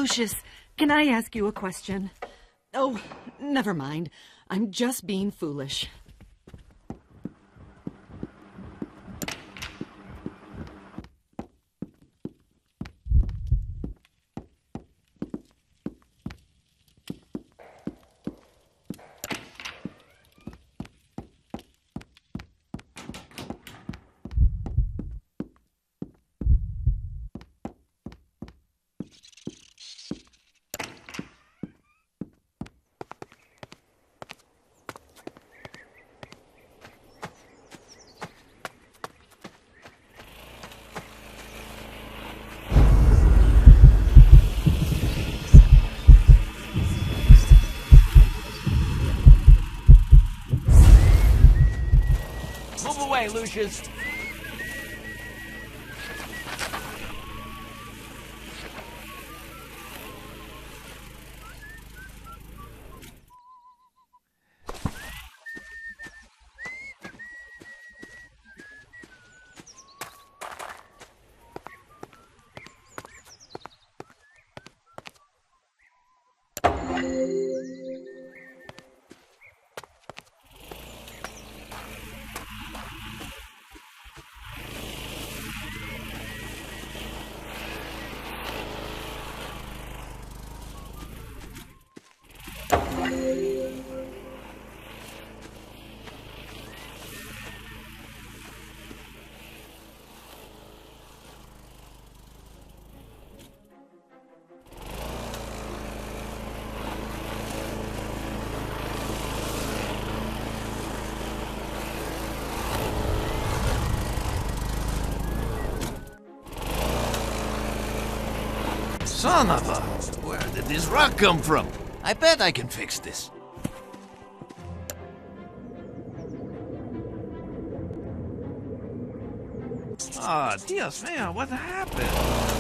Lucius, can I ask you a question? Oh, never mind. I'm just being foolish. Move away, Lucius. Son of a... Where did this rock come from? I bet I can fix this. Ah, Dios mío, what happened?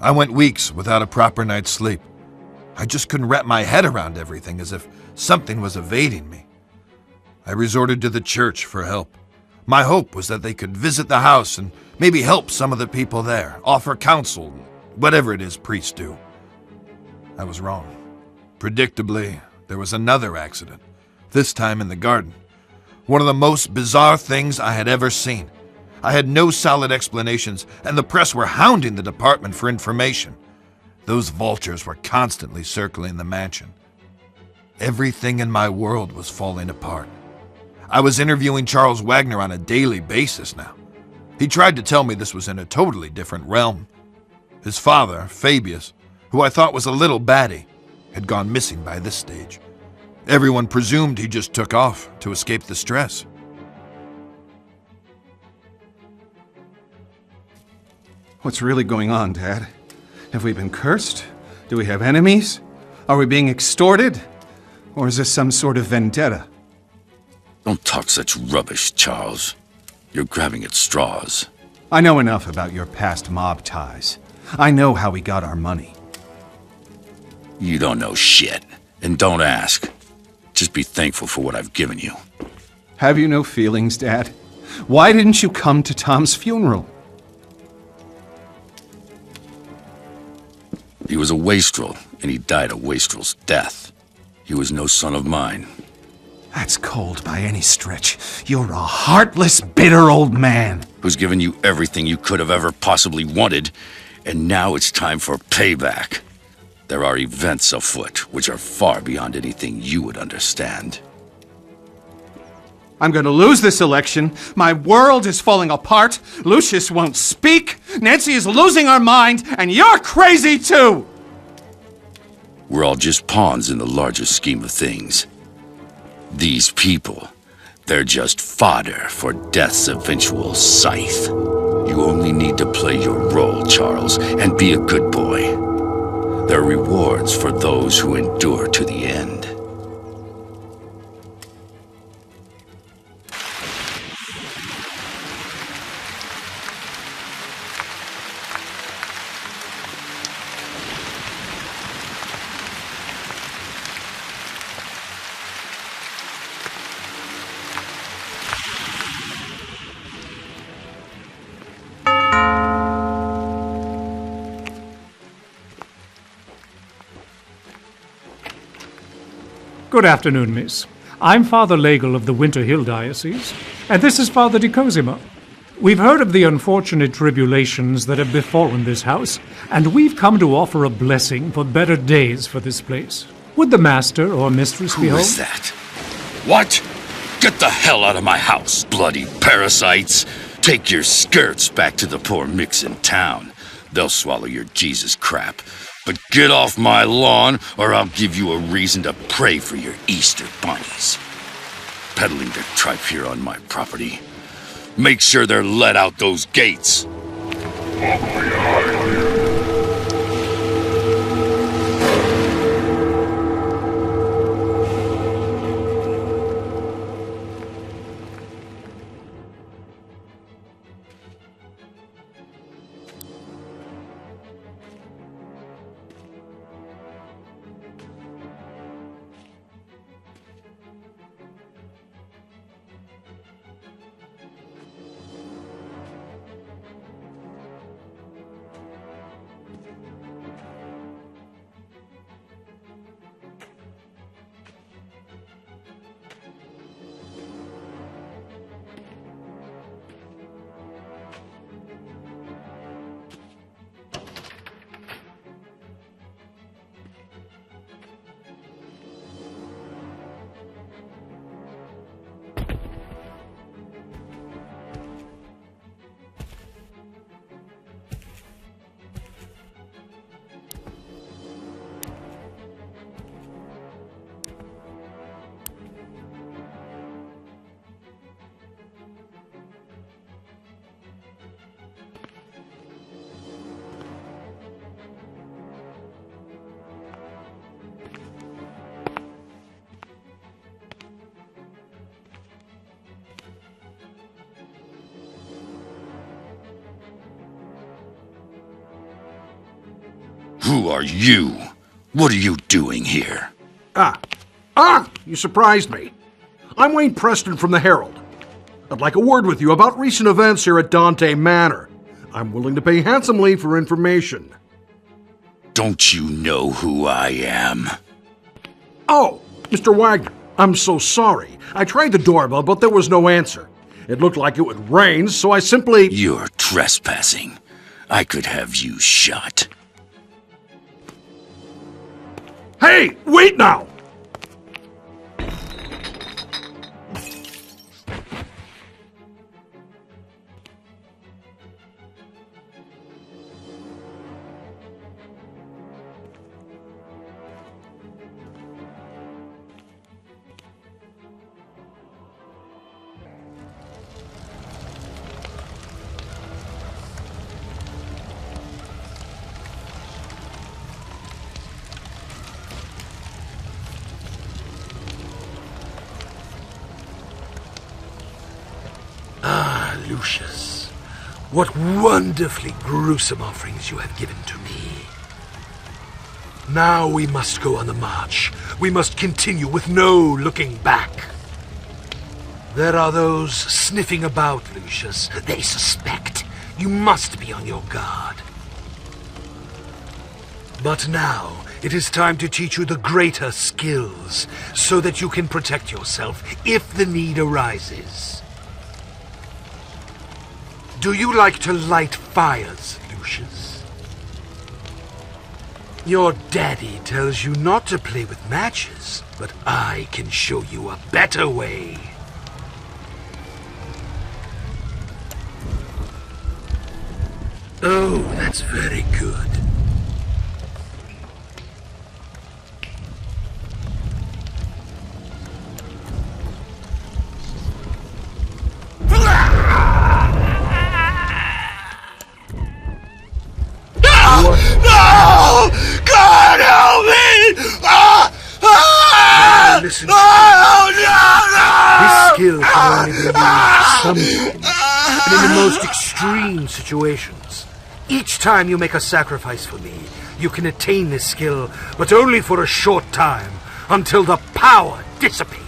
I went weeks without a proper night's sleep. I just couldn't wrap my head around everything, as if something was evading me. I resorted to the church for help. My hope was that they could visit the house and maybe help some of the people there, offer counsel, whatever it is priests do. I was wrong. Predictably, there was another accident, this time in the garden. One of the most bizarre things I had ever seen. I had no solid explanations, and the press were hounding the department for information. Those vultures were constantly circling the mansion. Everything in my world was falling apart. I was interviewing Charles Wagner on a daily basis now. He tried to tell me this was in a totally different realm. His father, Fabius, who I thought was a little batty, had gone missing by this stage. Everyone presumed he just took off to escape the stress. What's really going on, Dad? Have we been cursed? Do we have enemies? Are we being extorted? Or is this some sort of vendetta? Don't talk such rubbish, Charles. You're grabbing at straws. I know enough about your past mob ties. I know how we got our money. You don't know shit, and don't ask. Just be thankful for what I've given you. Have you no feelings, Dad? Why didn't you come to Tom's funeral? He was a wastrel, and he died a wastrel's death. He was no son of mine. That's cold by any stretch. You're a heartless, bitter old man. Who's given you everything you could have ever possibly wanted, and now it's time for payback. There are events afoot which are far beyond anything you would understand. I'm going to lose this election. My world is falling apart. Lucius won't speak. Nancy is losing her mind, and you're crazy too! We're all just pawns in the larger scheme of things. These people, they're just fodder for Death's eventual scythe. You only need to play your role, Charles, and be a good boy. There are rewards for those who endure to the end. Good afternoon, miss. I'm Father Legel of the Winter Hill Diocese, and this is Father de Cosimo. We've heard of the unfortunate tribulations that have befallen this house, and we've come to offer a blessing for better days for this place. Would the master or mistress be Who home? is that? What? Get the hell out of my house, bloody parasites! Take your skirts back to the poor micks in town. They'll swallow your Jesus crap. But get off my lawn, or I'll give you a reason to pray for your Easter bunnies. Peddling their tripe here on my property. Make sure they're let out those gates. Who are you? What are you doing here? You surprised me. I'm Wayne Preston from the Herald. I'd like a word with you about recent events here at Dante Manor. I'm willing to pay handsomely for information. Don't you know who I am? Oh, Mr. Wagner, I'm so sorry. I tried the doorbell, but there was no answer. It looked like it would rain, so I simply... You're trespassing. I could have you shot. Hey, wait now! Lucius, what wonderfully gruesome offerings you have given to me. Now we must go on the march. We must continue with no looking back. There are those sniffing about, Lucius. They suspect. You must be on your guard. But now, it is time to teach you the greater skills, so that you can protect yourself if the need arises. Do you like to light fires, Lucius? Your daddy tells you not to play with matches, but I can show you a better way. Oh, that's very good. No! God help me! Now listen. This skill can only be used sometimes, and in the most extreme situations. Each time you make a sacrifice for me, you can attain this skill, but only for a short time, until the power dissipates.